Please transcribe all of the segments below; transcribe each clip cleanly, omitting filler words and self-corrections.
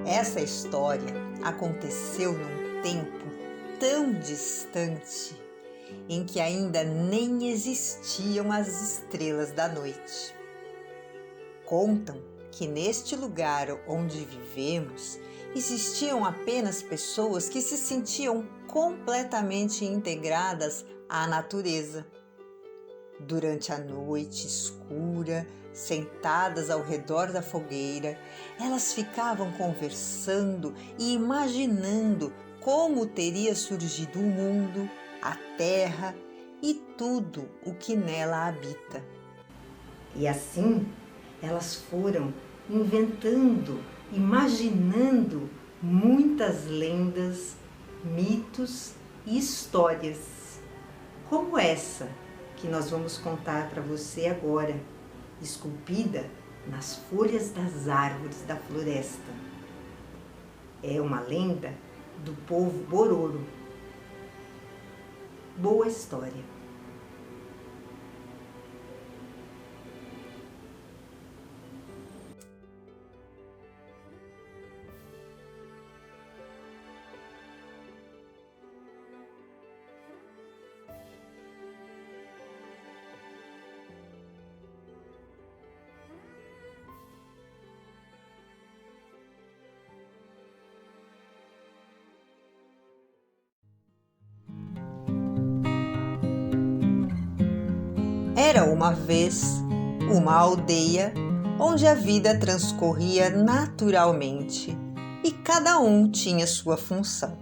Essa história aconteceu num tempo tão distante em que ainda nem existiam as estrelas da noite. Contam que neste lugar onde vivemos existiam apenas pessoas que se sentiam completamente integradas à natureza. Durante a noite escura, sentadas ao redor da fogueira, elas ficavam conversando e imaginando como teria surgido o mundo, a terra e tudo o que nela habita. E assim elas foram inventando, imaginando muitas lendas, mitos e histórias, como essa que nós vamos contar para você agora, esculpida nas folhas das árvores da floresta. É uma lenda do povo Bororo. Boa história! Era uma vez uma aldeia onde a vida transcorria naturalmente e cada um tinha sua função.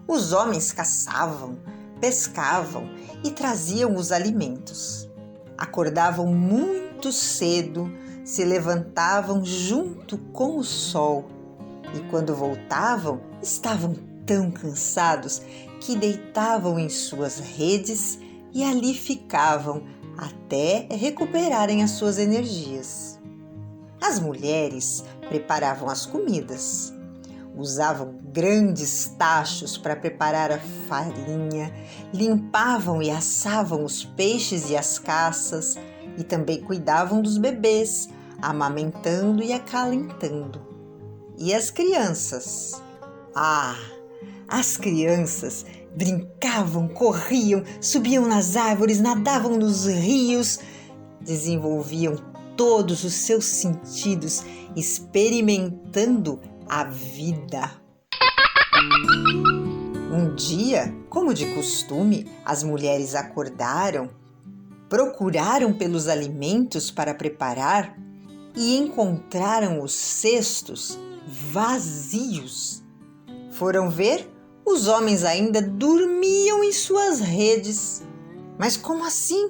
Os homens caçavam, pescavam e traziam os alimentos. Acordavam muito cedo, se levantavam junto com o sol e quando voltavam estavam tão cansados que deitavam em suas redes e ali ficavam até recuperarem as suas energias. As mulheres preparavam as comidas, usavam grandes tachos para preparar a farinha, limpavam e assavam os peixes e as caças e também cuidavam dos bebês, amamentando e acalentando. E as crianças? As crianças brincavam, corriam, subiam nas árvores, nadavam nos rios, desenvolviam todos os seus sentidos, experimentando a vida. Um dia, como de costume, as mulheres acordaram, procuraram pelos alimentos para preparar e encontraram os cestos vazios. Foram ver, os homens ainda dormiam em suas redes. Mas como assim?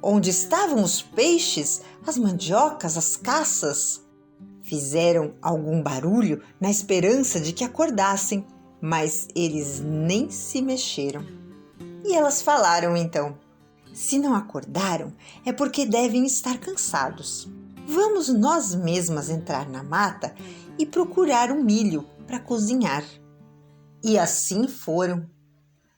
Onde estavam os peixes, as mandiocas, as caças? Fizeram algum barulho na esperança de que acordassem, mas eles nem se mexeram. E elas falaram então: se não acordaram, é porque devem estar cansados. Vamos nós mesmas entrar na mata e procurar um milho para cozinhar. E assim foram.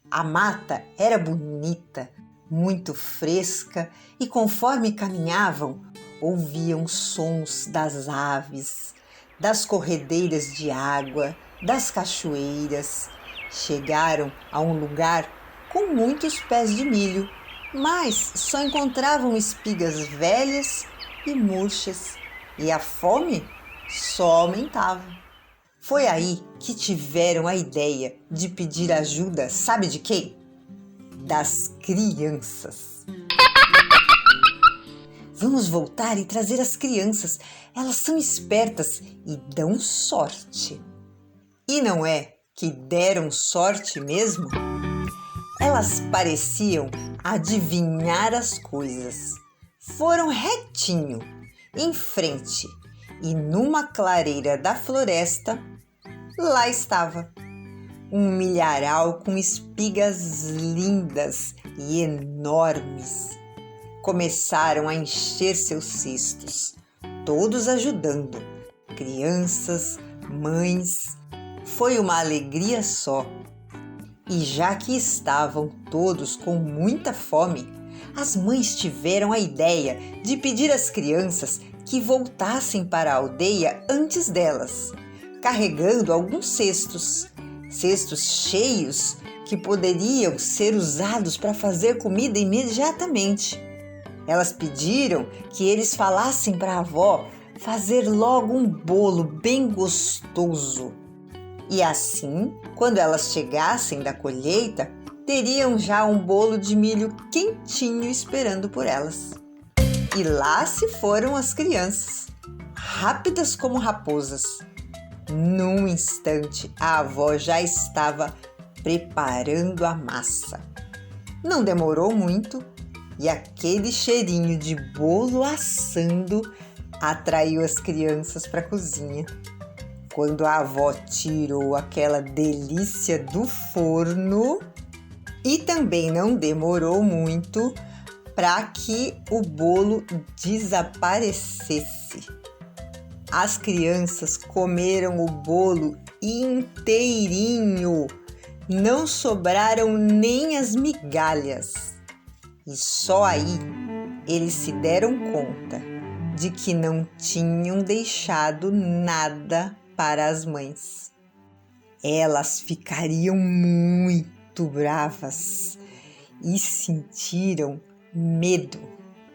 A mata era bonita, muito fresca, e conforme caminhavam, ouviam sons das aves, das corredeiras de água, das cachoeiras. Chegaram a um lugar com muitos pés de milho, mas só encontravam espigas velhas e murchas, e a fome só aumentava. Foi aí que tiveram a ideia de pedir ajuda, sabe de quem? Das crianças. Vamos voltar e trazer as crianças. Elas são espertas e dão sorte. E não é que deram sorte mesmo? Elas pareciam adivinhar as coisas. Foram retinho, em frente, e numa clareira da floresta, lá estava um milharal com espigas lindas e enormes. Começaram a encher seus cestos, todos ajudando, crianças, mães. Foi uma alegria só. E já que estavam todos com muita fome, as mães tiveram a ideia de pedir às crianças que voltassem para a aldeia antes delas, carregando alguns cestos cheios que poderiam ser usados para fazer comida imediatamente. Elas pediram que eles falassem para a avó fazer logo um bolo bem gostoso. E assim, quando elas chegassem da colheita, teriam já um bolo de milho quentinho esperando por elas. E lá se foram as crianças, rápidas como raposas. Num instante, a avó já estava preparando a massa. Não demorou muito e aquele cheirinho de bolo assando atraiu as crianças para a cozinha. Quando a avó tirou aquela delícia do forno, e também não demorou muito para que o bolo desaparecesse. As crianças comeram o bolo inteirinho, não sobraram nem as migalhas. E só aí eles se deram conta de que não tinham deixado nada para as mães. Elas ficariam muito bravas e sentiram medo.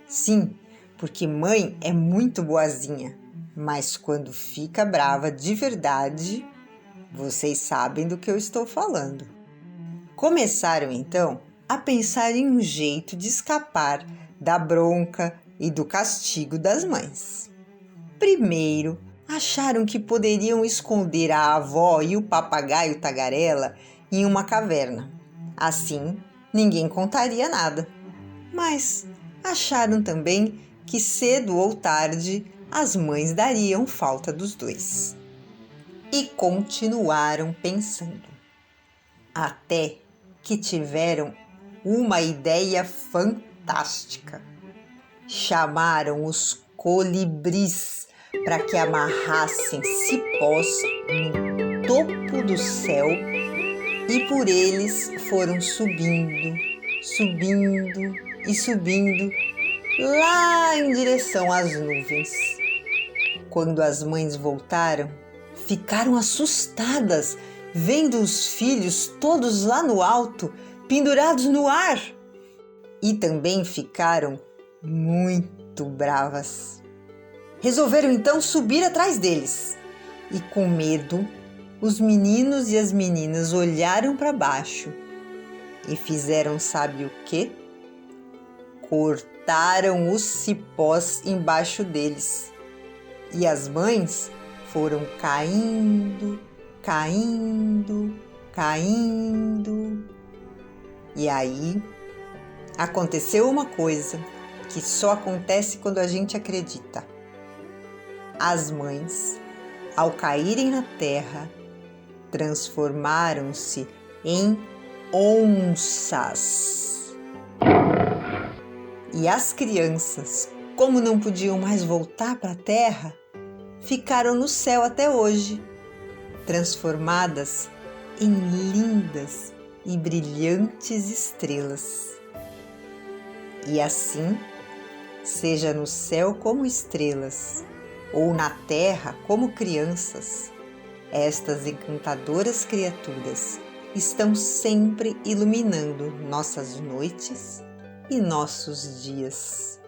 Sim, porque mãe é muito boazinha, mas quando fica brava de verdade, vocês sabem do que eu estou falando. Começaram então a pensar em um jeito de escapar da bronca e do castigo das mães. Primeiro, acharam que poderiam esconder a avó e o papagaio tagarela em uma caverna. Assim, ninguém contaria nada. Mas acharam também que cedo ou tarde as mães dariam falta dos dois. E continuaram pensando. Até que tiveram uma ideia fantástica. Chamaram os colibris para que amarrassem cipós no topo do céu e por eles foram subindo e subindo lá em direção às nuvens. Quando as mães voltaram, ficaram assustadas vendo os filhos todos lá no alto, pendurados no ar. E também ficaram muito bravas. Resolveram então subir atrás deles. E com medo, os meninos e as meninas olharam para baixo e fizeram sabe o quê? Cortaram os cipós embaixo deles. E as mães foram caindo. E aí aconteceu uma coisa que só acontece quando a gente acredita. As mães, ao caírem na terra, transformaram-se em onças. E as crianças, como não podiam mais voltar para a terra, ficaram no céu até hoje, transformadas em lindas e brilhantes estrelas. E assim, seja no céu como estrelas, ou na terra como crianças, estas encantadoras criaturas estão sempre iluminando nossas noites e nossos dias.